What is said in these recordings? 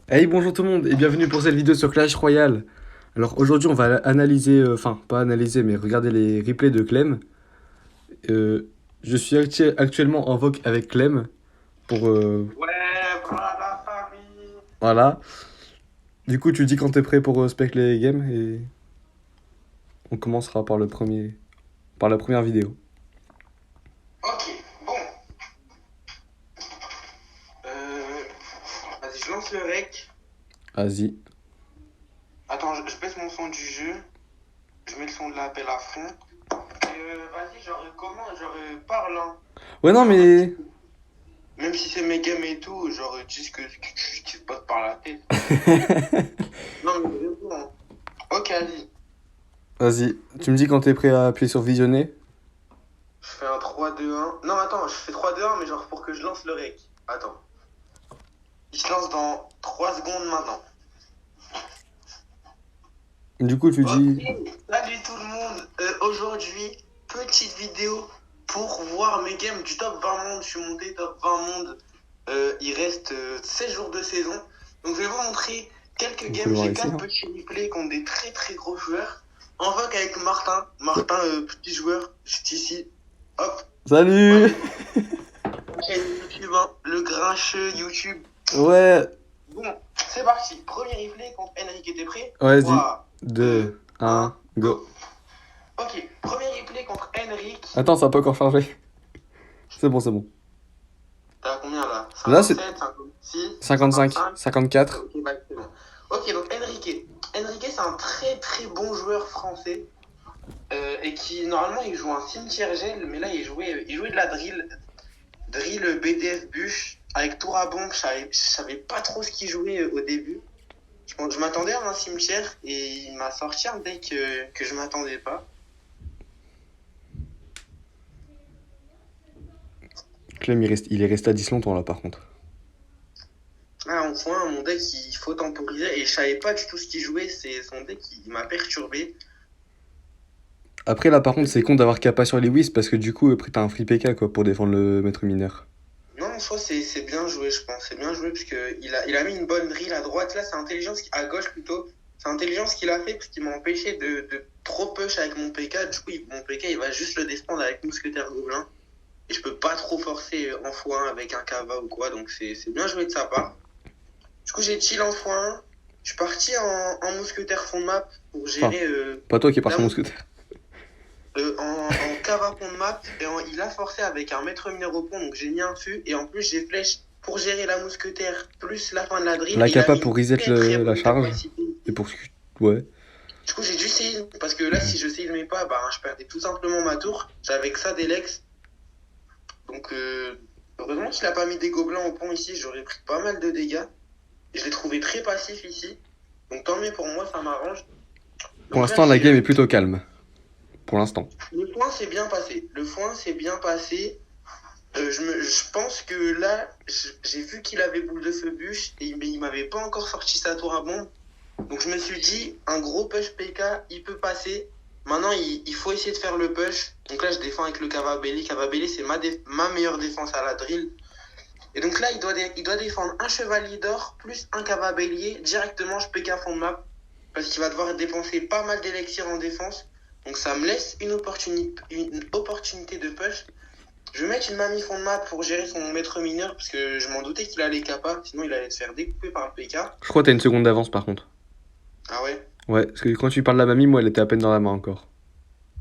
Hey, bonjour tout le monde et bienvenue pour cette vidéo sur Clash Royale. Alors aujourd'hui on va analyser, enfin pas analyser mais regarder les replays de Clem. Je suis actuellement en vogue avec Clem pour... Ouais, voilà la famille. voilà. Du coup tu dis quand t'es prêt pour spec les games et on commencera par par la première vidéo. Ok, bon. Euh, Vas-y, je lance le rec. Vas-y. Attends, je baisse mon son du jeu. Je mets le son de l'appel à fond. Vas-y, genre, comment? Genre, parle, hein. Ouais non Genre, mais... même si c'est mes games et tout, genre, dis ce qui te passe par la tête. Non, mais réponds, hein. Ok, vas-y. Vas-y, tu me dis quand t'es prêt à appuyer sur visionner. Je fais un 3-2-1. Non, attends, je fais 3-2-1, mais genre, pour que je lance le rec. Attends. Il se lance dans 3 secondes maintenant. Du coup tu Ok, dis... salut tout le monde. Aujourd'hui, petite vidéo pour voir mes games du top 20 monde. Je suis monté top 20 monde. Il reste 16 jours de saison. Donc je vais vous montrer quelques On peut games. le voir J'ai ici, 4 hein. petits replays contre des très très gros joueurs. En vogue avec Martin. Martin, petit joueur, juste ici. Hop, Salut. voilà. Chaîne YouTube, hein, le grincheux YouTube. Ouais. Bon, c'est parti. Premier replay contre Enrique. T'es prêt? Vas-y. 3, 2, 2, 1, 1, go. go. Ok, premier replay contre Henrik. Attends, ça n'a pas encore chargé. C'est bon, c'est bon. T'as combien là? Là, c'est 57, 56, 55, 55. 54. Ok, bah c'est bon. Ok, donc Henrique. Henrique, c'est un très très bon joueur français. Et qui, normalement, il joue un cimetière gel, mais là, il jouait de la drill. Drill BDF bûche avec tour à bombe. Je savais pas trop ce qu'il jouait au début. Je m'attendais à un cimetière et il m'a sorti un deck que je m'attendais pas. Clem, il est resté à 10 longtemps là par contre. Ah, enfin, mon deck, il faut temporiser et je savais pas du tout ce qu'il jouait. C'est son deck, il m'a perturbé. Après, là par contre, c'est con d'avoir Kappa sur Lewis parce que du coup, après, t'as un free PK quoi pour défendre le maître mineur. Non, en soi, c'est bien joué, je pense. C'est bien joué parce que il a mis une bonne drill à droite. Là, c'est intelligence à gauche plutôt. C'est intelligence qu'il a fait parce qu'il m'a empêché de trop push avec mon PK. Du coup, mon PK, il va juste le défendre avec Mousquetaire Gobelin. Et je peux pas trop forcer en x1 avec un Kava ou quoi. Donc, c'est bien joué de sa part. Du coup, j'ai chill en x1. Je suis parti en Mousquetaire fond de map pour Enfin, gérer pas toi qui es la parti en mousquetaire. en cava fond de map et il a forcé avec un maître mineur au pont, donc j'ai mis un fût et en plus j'ai flèche pour gérer la mousquetaire plus la fin de la drill La et il a Kappa mis une pour reset très très la bonne charge. capacité. Et pour... Ouais. Du coup j'ai dû save parce que là si je save mes pas, bah, je perdais tout simplement ma tour. J'avais que ça d'Elex. Donc heureusement qu'il a pas mis des gobelins au pont ici, j'aurais pris pas mal de dégâts. Et je l'ai trouvé très passif ici. Donc tant mieux pour moi, ça m'arrange. Pour Donc là l'instant, la j'ai game est plutôt calme. Pour l'instant. le foin s'est bien passé. Le foin s'est bien passé. Je pense que là, j'ai vu qu'il avait boule de feu bûche, mais il m'avait pas encore sorti sa tour à bombe. Donc je me suis dit, un gros push PK, il peut passer. Maintenant, il faut essayer de faire le push. Donc là, je défends avec le Cavabelli. Cavabelli, c'est ma meilleure défense à la drill. Et donc là, il doit défendre un chevalier d'or plus un Cavabellier. Directement, je PK fond de map. Parce qu'il va devoir dépenser pas mal d'élixir en défense. Donc ça me laisse une opportunité de push. Je vais mettre une mamie fond de map pour gérer son maître mineur, parce que je m'en doutais qu'il allait capa, sinon il allait se faire découper par le PK. Je crois que t'as une seconde d'avance par contre. Ah ouais? Ouais, parce que quand tu parles de la mamie, moi, elle était à peine dans la main encore.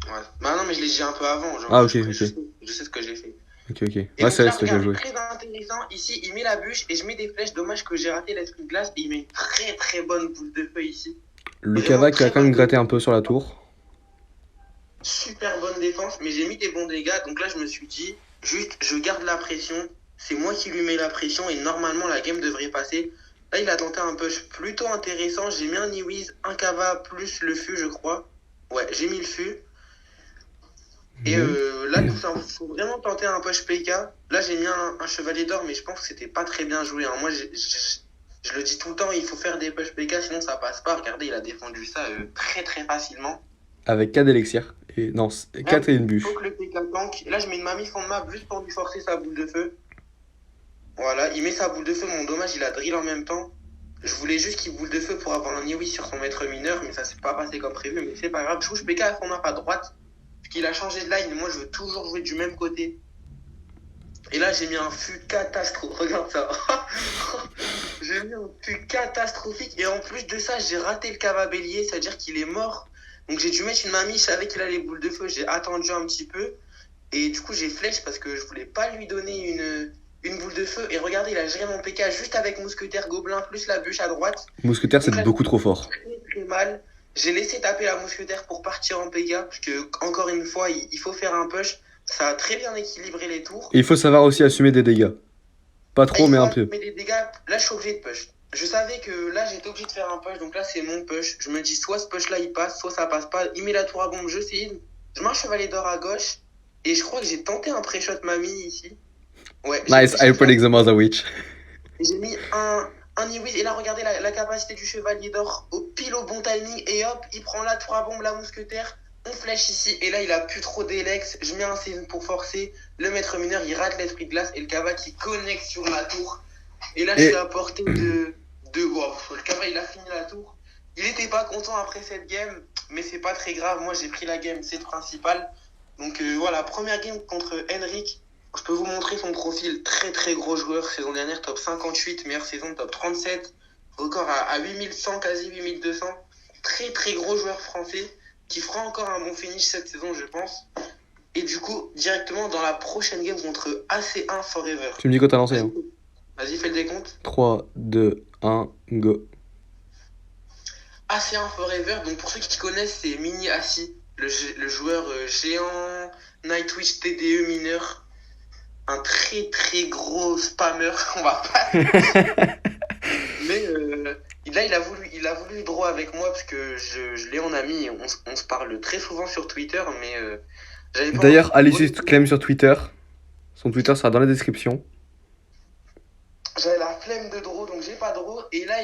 Ouais. Bah non, mais je l'ai dit un peu avant, genre Ah, ok, je ok. sais, je sais ce que j'ai fait. Ok, ok. Et Ouais, donc c'est vrai, là, c'était bien regardez, joué. très intéressant, ici, il met la bûche et je mets des flèches. Dommage que j'ai raté l'esprit de glace, et il met une très très bonne boule de feu ici. Le Vraiment Kava qui a très quand même bonne gratté un défense. peu sur la tour. Super bonne défense, mais j'ai mis des bons dégâts, donc là je me suis dit, juste je garde la pression, c'est moi qui lui mets la pression et normalement la game devrait passer. Là il a tenté un push plutôt intéressant, j'ai mis un Iwiz, un Kava plus le fût je crois. Ouais, j'ai mis le fût. Et Mhm. là tout ça, faut vraiment tenter un push PK. Là j'ai mis un chevalier d'or, mais je pense que c'était pas très bien joué, hein. Moi je le dis tout le temps, il faut faire des push PK sinon ça passe pas. Regardez, il a défendu ça très très facilement. Avec 4 élixirs. Et, non, Là, 4 et une il faut bûche. que le PK tank. Et là, je mets une mamie fond de map juste pour lui forcer sa boule de feu. Voilà, il met sa boule de feu. Mon dommage, il a drill en même temps. Je voulais juste qu'il boule de feu pour avoir un Iwi sur son maître mineur, mais ça s'est pas passé comme prévu, mais c'est pas grave. Je PK à fond map à droite, parce qu'il a changé de line, et moi je veux toujours jouer du même côté. Et là j'ai mis un fût catastrophique, regarde ça. J'ai mis un fût catastrophique, et en plus de ça, j'ai raté le cava bélier, c'est-à-dire qu'il est mort. Donc j'ai dû mettre une mamie, je savais qu'il allait boule de feu, j'ai attendu un petit peu. Et du coup, j'ai flèche parce que je voulais pas lui donner une boule de feu. Et regardez, il a géré mon PK juste avec mousquetaire gobelin plus la bûche à droite. Mousquetaire, c'est Donc là, beaucoup trop fort. très mal. J'ai laissé taper la mousquetaire pour partir en PK. Parce que, encore une fois, il faut faire un push. Ça a très bien équilibré les tours. Et il faut savoir aussi assumer des dégâts. Pas trop, mais un peu. Mais des dégâts, là, je suis obligé de push. Je savais que là, j'étais obligé de faire un push. Donc là, c'est mon push. Je me dis, soit ce push-là, il passe, soit ça passe pas. Il met la tour à bombe, je sais. Je marche chevalier d'or à gauche. Et je crois que j'ai tenté un pré-shot mamie ici. Ouais. Nice, I predict the Mother Witch. J'ai mis un Iwis. Et là, regardez la capacité du chevalier d'or pile au bon timing. Et hop, il prend la tour à bombe, la mousquetaire. On flèche ici. Et là, il a plus trop d'élex. Je mets un season pour forcer. Le maître mineur, il rate l'esprit de glace. Et le Kava qui connecte sur la tour. Et là, je suis à portée de. Wow, le Kava, il a fini la tour. Il était pas content après cette game. Mais c'est pas très grave. Moi, j'ai pris la game. C'est le principal. Donc voilà, première game contre Henrik. Je peux vous montrer son profil. Très très gros joueur. Saison dernière, top 58. Meilleure saison, top 37. Record à 8100, quasi 8200. Très très gros joueur français qui fera encore un bon finish cette saison, je pense. Et du coup, directement dans la prochaine game contre AC1 Forever. Tu me dis quand t'as lancé. Hein. Vas-y, fais le décompte. 3, 2, 1, go. AC1 Forever. Donc pour ceux qui connaissent, c'est Mini Assi. Le joueur géant, Nightwish TDE mineur, un très très gros spammer, on va pas. Mais là il a voulu draw avec moi parce que je l'ai en ami, on se parle très souvent sur Twitter, mais j'avais pas. D'ailleurs, allez juste Clem sur Twitter. Son Twitter sera dans la description. J'avais la flemme de draw, donc j'ai pas draw. Et là,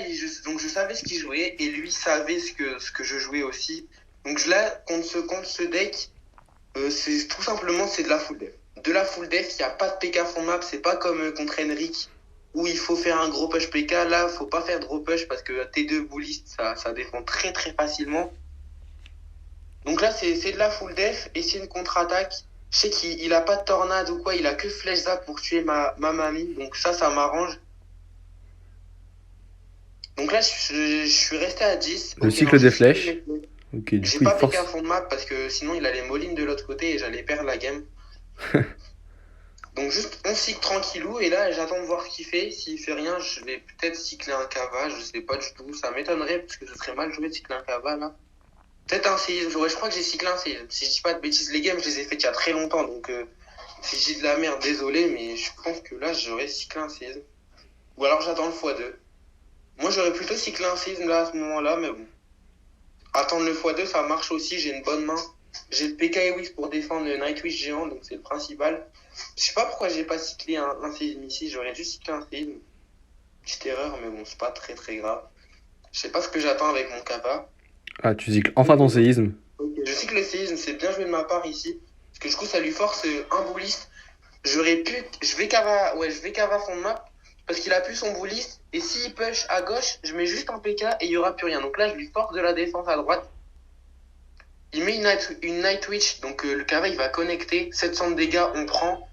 donc je savais ce qu'il jouait et lui savait ce que je jouais aussi. Donc là, contre ce deck, c'est tout simplement c'est de la full def. De la full def, il n'y a pas de PK fond map, c'est pas comme contre Henrik où il faut faire un gros push PK. Là, faut pas faire de gros push parce que T2 bullist, ça défend très très facilement. Donc là, c'est de la full def et c'est une contre-attaque. Je sais qu'il a pas de tornade ou quoi, il a que flèche zap pour tuer ma mamie. Donc ça m'arrange. Donc là, je suis resté à 10. Le cycle des flèches. Ok, du j'ai coup, pas il force. PK fond de map parce que sinon il allait molline de l'autre côté et j'allais perdre la game. Donc juste on cycle tranquillou et là j'attends de voir ce qu'il fait. S'il fait rien, je vais peut-être cycler un Kava, je sais pas du tout. Ça m'étonnerait parce que ce serait mal joué de cycler un Kava là. Peut-être un séisme, ouais, je crois que j'ai cyclé un séisme. Si je dis pas de bêtises, les games je les ai faites il y a très longtemps donc si je dis de la merde, désolé, mais je pense que là j'aurais cyclé un séisme. Ou alors j'attends le x2. Moi j'aurais plutôt cyclé un séisme là à ce moment-là, mais bon. Attendre le x2, ça marche aussi, j'ai une bonne main. J'ai le PK Ewix pour défendre le Nightwish géant, donc c'est le principal. Je sais pas pourquoi j'ai pas cyclé un séisme ici, j'aurais dû cycler un séisme. Petite erreur, mais bon, c'est pas très très grave. Je sais pas ce que j'attends avec mon Kava. Ah, tu cycles enfin ton séisme. Okay. Je cycle le séisme, c'est bien joué de ma part ici. Parce que du coup, ça lui force un bullist. Je vais Kava fond de map. Parce qu'il a plus son bullist. Et s'il push à gauche, je mets juste un PK et il n'y aura plus rien. Donc là, je lui force de la défense à droite. Il met une Nightwish. Donc le Kava, il va connecter. 700 de dégâts, on prend.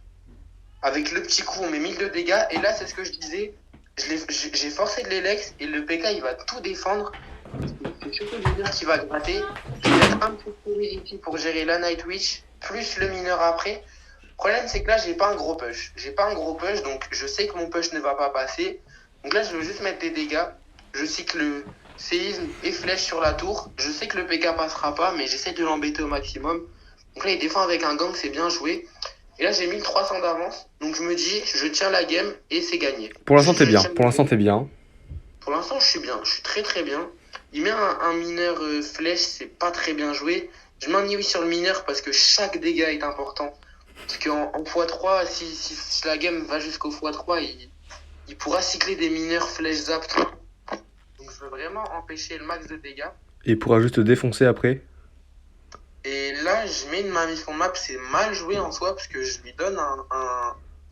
Avec le petit coup, on met 1000 de dégâts. Et là, c'est ce que je disais. J'ai forcé de l'Elex. Et le PK, il va tout défendre. C'est surtout le mineur qui va gratter. Je vais mettre un petit peu ici pour gérer la Nightwish. Plus le mineur après. Le problème, c'est que là, j'ai pas un gros push. Donc je sais que mon push ne va pas passer. Donc là, je veux juste mettre des dégâts. Je cycle le séisme et flèche sur la tour. Je sais que le PK passera pas, mais j'essaie de l'embêter au maximum. Donc là, il défend avec un gang, c'est bien joué. Et là, j'ai 1300 d'avance. Donc je me dis, je tiens la game et c'est gagné. Pour l'instant, t'es bien. Pour l'instant, je suis bien. Je suis très très bien. Il met un mineur flèche, c'est pas très bien joué. Je mets un Iwi sur le mineur parce que chaque dégât est important. Parce qu'en x3, si la game va jusqu'au x3, il pourra cycler des mineurs flèche zap. Donc je veux vraiment empêcher le max de dégâts. Et il pourra juste te défoncer après. Et là, je mets une mamie fond map, c'est mal joué en soi parce que je lui donne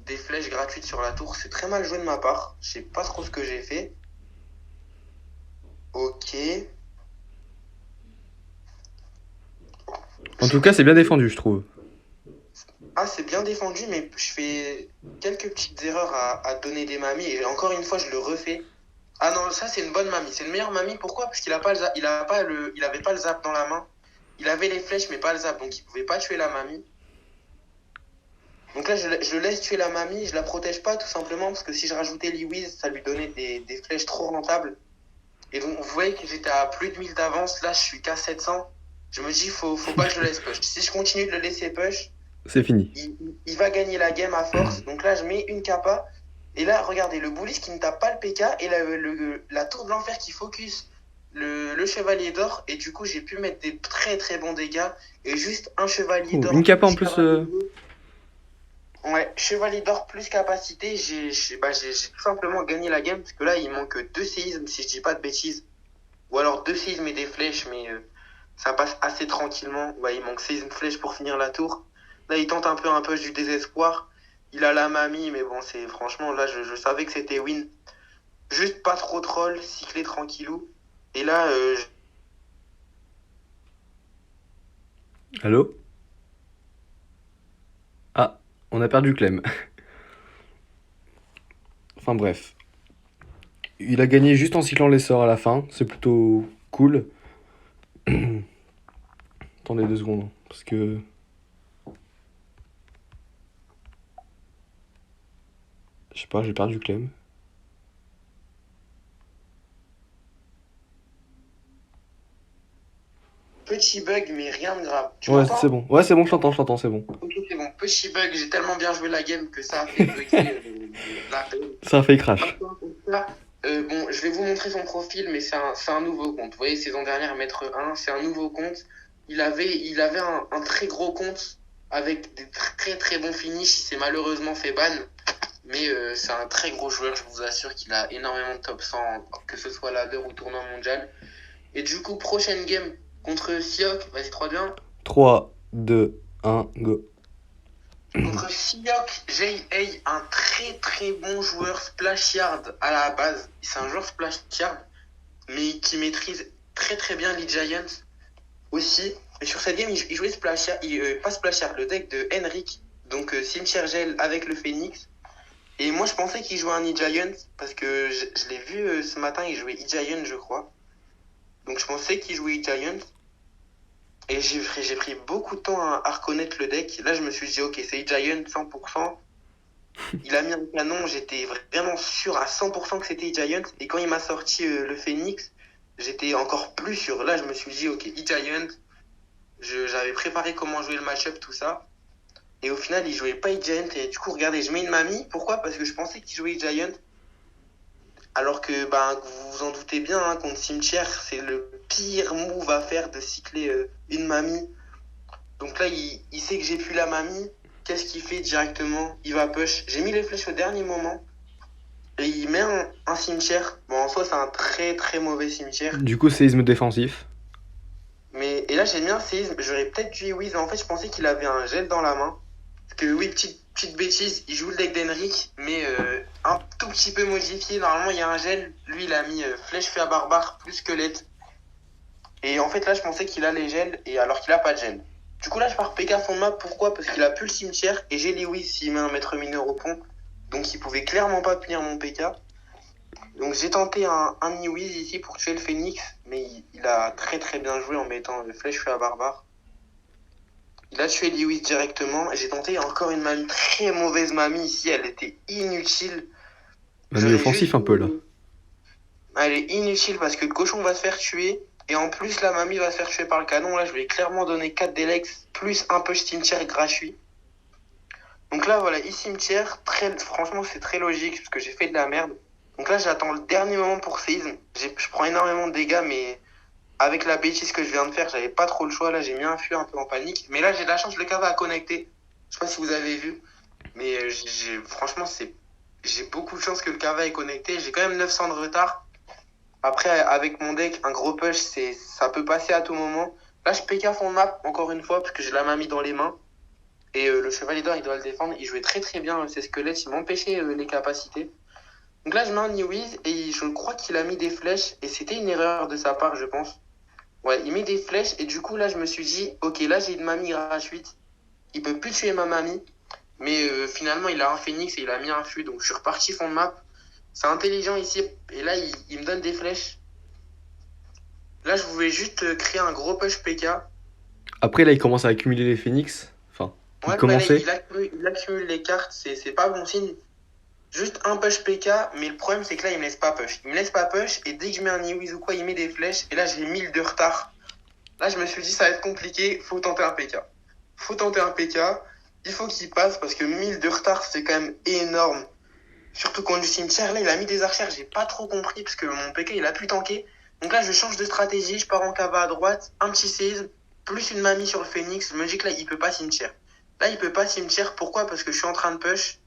des flèches gratuites sur la tour. C'est très mal joué de ma part. Je sais pas trop ce que j'ai fait. Ok. En tout cas, c'est bien défendu, je trouve. Ah, c'est bien défendu, mais je fais quelques petites erreurs à donner des mamies. Et encore une fois, je le refais. Ah non, ça, c'est une bonne mamie. C'est une meilleure mamie. Pourquoi? Parce qu'il a pas le il a pas il avait pas le zap dans la main. Il avait les flèches, mais pas le zap. Donc, il pouvait pas tuer la mamie. Donc là, je laisse tuer la mamie. Je la protège pas, tout simplement. Parce que si je rajoutais Lewis, ça lui donnait des flèches trop rentables. Et donc, vous voyez que j'étais à plus de 1000 d'avance. Là, je suis qu'à 700. Je me dis, faut pas que je le laisse push. Si je continue de le laisser push, C'est fini. il va gagner la game à force. Donc là, je mets une kappa. Et là, regardez, le bullish qui ne tape pas le PK et la tour de l'enfer qui focus le chevalier d'or. Et du coup, j'ai pu mettre des très très bons dégâts. Et juste un chevalier d'or. Une capa en plus. Ouais, chevalier d'or plus capacité. J'ai tout simplement gagné la game. Parce que là, il manque 2 séismes, si je dis pas de bêtises. Ou alors 2 séismes et des flèches. Mais ça passe assez tranquillement. Ouais, il manque séisme flèche pour finir la tour. Là, il tente un peu du désespoir. Il a la mamie, mais bon, c'est franchement, là, je savais que c'était win. Juste pas trop troll, cycler tranquillou. Et là, Allô? Ah, on a perdu Clem. Enfin bref. Il a gagné juste en cyclant les sorts à la fin. C'est plutôt cool. Attendez 2 secondes. Parce que... Je sais pas, j'ai perdu Clem. petit bug, mais rien de grave. Tu Ouais, m'entends? c'est bon. Ouais, c'est bon, je t'entends, c'est bon. Ok, c'est bon. Petit bug, j'ai tellement bien joué la game que ça a fait bugger la Ça a fait crash. bon, je vais vous montrer son profil, mais c'est un nouveau compte. Vous voyez, saison dernière, maître 1, c'est un nouveau compte. Il avait un très gros compte avec des très très bons finishes. Il s'est malheureusement fait ban. Mais c'est un très gros joueur, je vous assure qu'il a énormément de top 100, que ce soit ladder ou tournoi mondial. Et du coup, prochaine game contre Siok, vas-y 3-2-1. 3, 2, 1, go. Contre Siok, J.A., un très très bon joueur splash yard à la base. C'est un joueur splash yard, mais qui maîtrise très très bien les Giants aussi. Et sur cette game, il jouait splash yard, pas splash yard, le deck de Henrik, donc Cimetière Gel avec le Phoenix. Et moi, je pensais qu'il jouait un E-Giant, parce que je l'ai vu ce matin, il jouait E-Giant, je crois. Donc je pensais qu'il jouait E-Giant. Et j'ai pris beaucoup de temps à reconnaître le deck. Là, je me suis dit, ok, c'est E-Giant 100%. Il a mis un canon, j'étais vraiment sûr à 100% que c'était E-Giant. Et quand il m'a sorti le Phoenix, j'étais encore plus sûr. Là, je me suis dit, ok, E-Giant. J'avais préparé comment jouer le match-up, tout ça. Et au final, il jouait pas E-Giant. Et du coup, regardez, je mets une mamie. Pourquoi? Parce que je pensais qu'il jouait E-Giant. Alors que, vous vous en doutez bien, hein, contre Cimetière, c'est le pire move à faire de cycler une mamie. Donc là, il sait que j'ai plus la mamie. Qu'est-ce qu'il fait directement? Il va push. J'ai mis les flèches au dernier moment. Et il met un cimetière. Bon, en soi, c'est un très très mauvais cimetière. Du coup, séisme défensif. Et là, j'ai mis un séisme. J'aurais peut-être dû Wiz. En fait, je pensais qu'il avait un gel dans la main. Parce que oui, petite bêtise, il joue le deck d'Henrik, mais un tout petit peu modifié. Normalement, il y a un gel. Lui, il a mis flèche feu à barbare plus squelette. Et en fait, là, je pensais qu'il a les gels, et alors qu'il a pas de gel. Du coup, là, je pars PK fond de map. Pourquoi? Parce qu'il a plus le cimetière, et j'ai Lewis s'il met un maître mineur au pont. Donc, il pouvait clairement pas punir mon PK. Donc, j'ai tenté un Lewis ici pour tuer le Phoenix, mais il a très très bien joué en mettant flèche feu à barbare. Il a tué Lewis directement. J'ai tenté encore une mamie, très mauvaise mamie ici. Elle était inutile. Mamie offensif un peu là. Elle est inutile parce que le cochon va se faire tuer. Et en plus, la mamie va se faire tuer par le canon. Là, je lui ai clairement donné 4 Delex plus un push cimetière gratuit. Donc là, voilà, e-cimetière. Franchement, c'est très logique parce que j'ai fait de la merde. Donc là, j'attends le dernier moment pour séisme. Je prends énormément de dégâts, mais avec la bêtise que je viens de faire, j'avais pas trop le choix. Là, j'ai mis un feu un peu en panique. Mais là, j'ai de la chance, le cava a connecté. Je sais pas si vous avez vu. Mais franchement, j'ai beaucoup de chance que le cava ait connecté. J'ai quand même 900 de retard. Après, avec mon deck, un gros push, ça peut passer à tout moment. Là, je PK fond de map, encore une fois, parce que j'ai la mamie dans les mains. Et le chevalier d'or, il doit le défendre. Il jouait très très bien ses squelettes. Il m'empêchait les capacités. Donc là, je mets un Newiz et je crois qu'il a mis des flèches et c'était une erreur de sa part, je pense. Ouais, il met des flèches et du coup, là, je me suis dit, ok, là, j'ai une mamie gratuite. Il peut plus tuer ma mamie. Mais finalement, il a un phénix et il a mis un fût. Donc, je suis reparti fond de map. C'est intelligent ici. Et là, il me donne des flèches. Là, je voulais juste créer un gros push PK. Après, là, il commence à accumuler les phoenix. Enfin, il Ouais, bah là, commençait. il accumule les cartes. C'est pas bon signe. Juste un push PK. Mais le problème, c'est que là, il me laisse pas push. Il me laisse pas push. Et dès que je mets un Niwiz ou quoi, il met des flèches. Et là, j'ai 1000 de retard. Là, je me suis dit, ça va être compliqué. Faut tenter un PK. Faut tenter un PK. Il faut qu'il passe parce que 1000 de retard, c'est quand même énorme. Surtout quand du cimetière, là, il a mis des archères. J'ai pas trop compris parce que mon PK, il a pu tanker. Donc là, je change de stratégie. Je pars en cava à droite. Un petit séisme. Plus une mamie sur le phénix. Je me dis que là, il peut pas cimetière. Là, il peut pas cimetière. Pourquoi? Parce que je suis en train de push.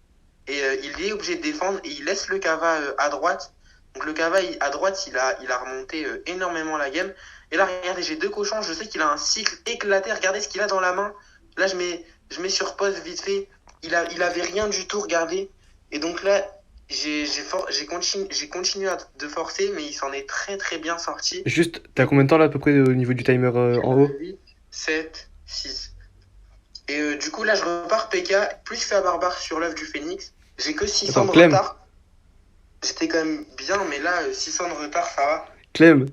Et il est obligé de défendre. Et il laisse le cava à droite. Donc le cava à droite, il a remonté énormément la game. Et là, regardez, j'ai deux cochons. Je sais qu'il a un cycle éclaté. Regardez ce qu'il a dans la main. Là, je mets sur pause vite fait. Il avait rien du tout, regardez. Et donc là, j'ai continué de forcer, mais il s'en est très très bien sorti. Juste, t'as combien de temps là à peu près au niveau du timer en haut? 8, 7, 6. Et du coup, là, je repars PK. Plus je fais à barbare sur l'œuf du phénix. J'ai que 600 Attends, de Clem, retard. J'étais quand même bien, mais là, 600 de retard, ça va. Clem,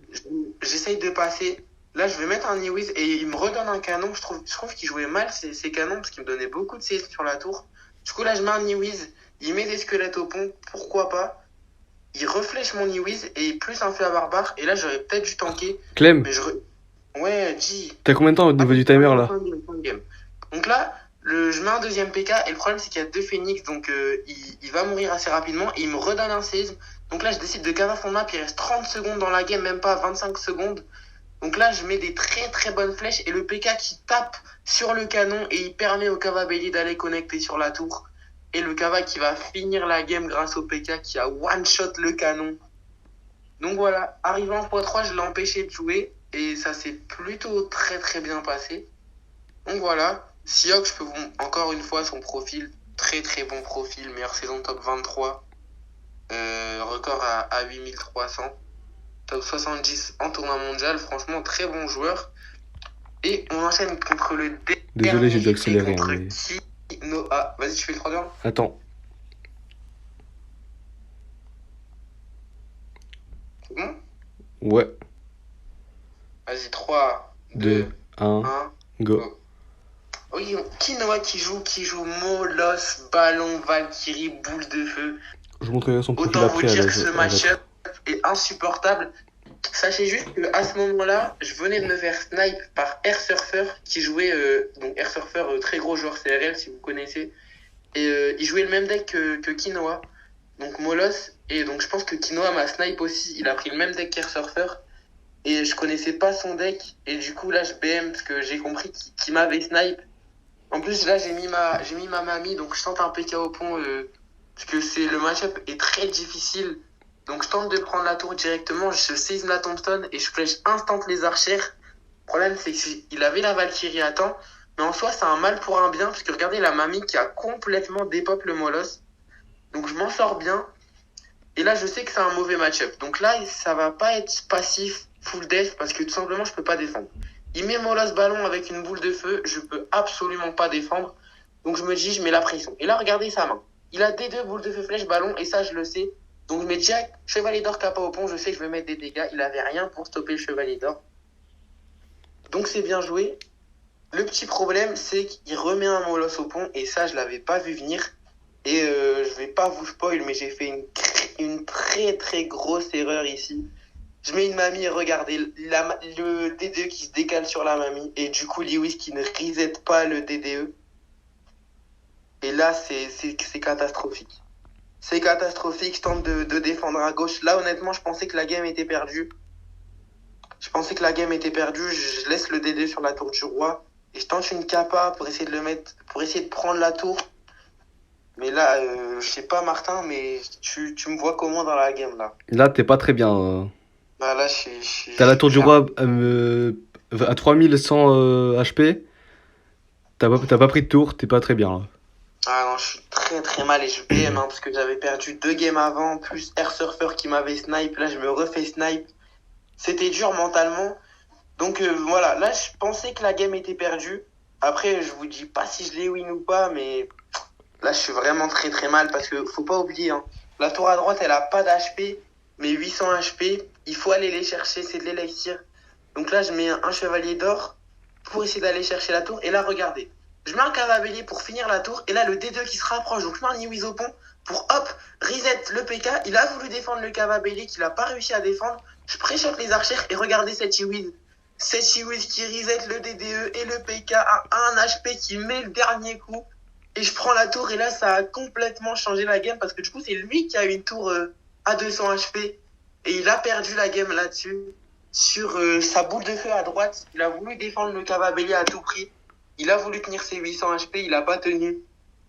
J'essaye de passer. Là, je vais mettre un Newiz et il me redonne un canon. Je trouve qu'il jouait mal ces canons parce qu'il me donnait beaucoup de CS sur la tour. Du coup, là, je mets un Newiz. Il met des squelettes au pont. Pourquoi pas? Il reflèche mon Newiz et plus un feu à barbare. Et là, j'aurais peut-être dû tanker. Clem, Mais ouais, G. t'as combien de temps au niveau du timer là? Fin de game. Donc là, je mets un deuxième PK et le problème, c'est qu'il y a deux phoenix. Donc, il va mourir assez rapidement et il me redonne un séisme. Donc là, je décide de cava fond de map. Il reste 30 secondes dans la game, même pas 25 secondes. Donc là, je mets des très très bonnes flèches et le PK qui tape sur le canon et il permet au Kava Belly d'aller connecter sur la tour. Et le Kava qui va finir la game grâce au PK qui a one-shot le canon. Donc voilà, arrivé en x3, je l'ai empêché de jouer et ça s'est plutôt très très bien passé. Donc voilà, Siox, je peux vous encore une fois son profil, très très bon profil, meilleure saison top 23, record à 8300. Top 70 en tournoi mondial, franchement très bon joueur. Et on enchaîne contre le Désolé, j'ai dû dernier accélérer. contre Mais... Kinoa. Vas-y, tu fais le 3 turns. Attends, C'est bon? ouais, Vas-y, 3, 2, 2, 1, 1, go. go. Oui, Kinoa qui joue Molos, Ballon, Valkyrie, Boule de Feu. Je vous montrerai son profil Autant vous après. dire que ce match-up est insupportable. Sachez juste qu'à ce moment-là, je venais de me faire snipe par Air Surfer qui jouait, donc Air Surfer, très gros joueur CRL si vous connaissez. Et il jouait le même deck que Kinoa, donc Molos. Et donc je pense que Kinoa m'a snipe aussi. Il a pris le même deck qu'Air Surfer. Et je connaissais pas son deck. Et du coup là je BM parce que j'ai compris qu'il m'avait snipe. En plus là j'ai mis ma mamie, donc je tente un PK au pont parce que le match-up est très difficile. Donc je tente de prendre la tour directement, je saisis la tombstone et je flèche instant les archères. Le problème c'est qu'il avait la Valkyrie à temps, mais en soi c'est un mal pour un bien, parce que regardez la mamie qui a complètement dépop le Molos. Donc je m'en sors bien. Et là je sais que c'est un mauvais match-up. Donc là ça va pas être passif full death parce que tout simplement je peux pas défendre. Il met Molos ballon avec une boule de feu, je peux absolument pas défendre. Donc je me dis je mets la pression. Et là regardez sa main. Il a D2 boules de feu flèche ballon et ça je le sais. Donc je mets direct chevalier d'or capa au pont, je sais que je vais mettre des dégâts, il avait rien pour stopper le chevalier d'or. Donc c'est bien joué. Le petit problème c'est qu'il remet un Molos au pont et ça je l'avais pas vu venir. Et je vais pas vous spoil mais j'ai fait une très très grosse erreur ici. Je mets une mamie et regardez le DDE qui se décale sur la mamie et du coup Lewis qui ne reset pas le DDE. Et là c'est catastrophique. C'est catastrophique, je tente de défendre à gauche. Là, honnêtement, je pensais que la game était perdue. Je laisse le DD sur la tour du roi. Et je tente une capa pour essayer de le mettre, pour essayer de prendre la tour. Mais là, je sais pas, Martin, mais tu me vois comment dans la game, là? Là, t'es pas très bien. Bah, là, T'as la tour du roi à 3100 HP. T'as pas pris de tour, t'es pas très bien là. Ah non, je suis très très mal et je BM hein, parce que j'avais perdu 2 games avant, plus Air Surfer qui m'avait snipe. Là, je me refais snipe. C'était dur mentalement. Donc voilà, là, je pensais que la game était perdue. Après, je vous dis pas si je l'ai win ou pas, mais là, je suis vraiment très très mal parce que faut pas oublier, hein, la tour à droite, elle a pas d'HP, mais 800 HP. Il faut aller les chercher, c'est de l'élixir. Donc là, je mets un chevalier d'or pour essayer d'aller chercher la tour. Et là, regardez, je mets un cavalier pour finir la tour. Et là, le D2 qui se rapproche. Donc je mets un Niwis au pont pour hop, reset le PK. Il a voulu défendre le cavalier qu'il a pas réussi à défendre. Je pré-shot les archères et regardez cette Niwis. Cette Niwis qui reset le DDE et le PK à 1 HP qui met le dernier coup. Et je prends la tour et là, ça a complètement changé la game parce que du coup, c'est lui qui a une tour à 200 HP. Et il a perdu la game là-dessus sur sa boule de feu à droite. Il a voulu défendre le cavalier à tout prix. Il a voulu tenir ses 800 HP, il a pas tenu.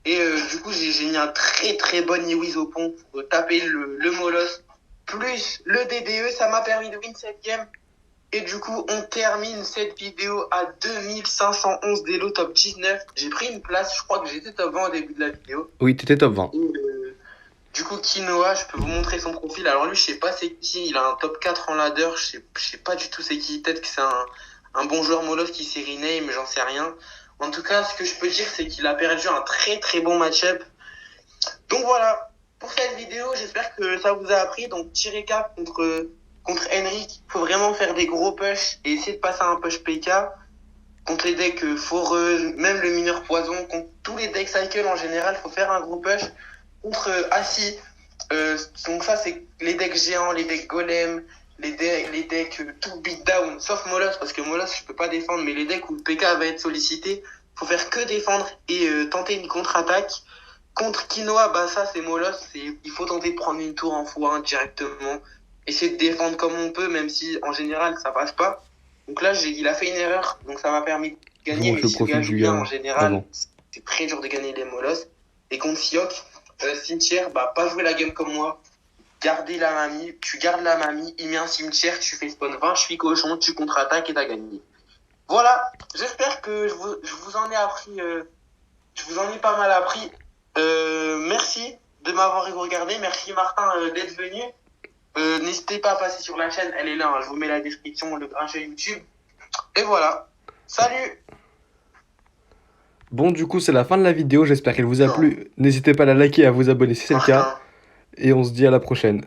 Et du coup, j'ai mis un très très bon Niwis au pont pour taper le Moloss. Plus le DDE, ça m'a permis de win cette game. Et du coup, on termine cette vidéo à 2511 d'élo top 19. J'ai pris une place, je crois que j'étais top 20 au début de la vidéo. Oui, t'étais top 20. Et, du coup, Kinoa, je peux vous montrer son profil. Alors lui, je sais pas c'est qui, il a un top 4 en ladder, je sais pas du tout c'est qui. Peut-être que c'est un bon joueur Moloss qui s'est rename, j'en sais rien. En tout cas, ce que je peux dire, c'est qu'il a perdu un très très bon match-up. Donc voilà, pour cette vidéo, j'espère que ça vous a appris. Donc petit récap contre Henrik, faut vraiment faire des gros push et essayer de passer à un push PK. Contre les decks foreuse, même le mineur poison, contre tous les decks cycle en général, faut faire un gros push. Contre Assi, donc ça c'est les decks géants, les decks golem, les decks tout beatdown, sauf Moloss, parce que Moloss je peux pas défendre, mais les decks où le PK va être sollicité, faut faire que défendre et tenter une contre-attaque. Contre Quinoa, bah ça c'est Moloss, il faut tenter de prendre une tour en x1 directement, essayer de défendre comme on peut, même si en général ça passe pas. Donc là il a fait une erreur, donc ça m'a permis de Je vous gagner, montre mais le si le gars profil joue du bien en gars général, avant. c'est très dur de gagner les Moloss. Et contre Siok, cimetière, bah pas jouer la game comme moi, garder la mamie, tu gardes la mamie, il met un cimetière, tu fais spawn 20, je suis cochon, tu contre-attaques et t'as gagné. Voilà, j'espère que je vous en ai appris, je vous en ai pas mal appris. Merci de m'avoir regardé, merci Martin d'être venu. N'hésitez pas à passer sur la chaîne, elle est là, hein, je vous mets la description, le grincheux YouTube. Et voilà, salut. Bon, du coup, c'est la fin de la vidéo. J'espère qu'elle vous a Non, plu. N'hésitez pas à la liker et à vous abonner si c'est le cas. Martin. Et on se dit à la prochaine.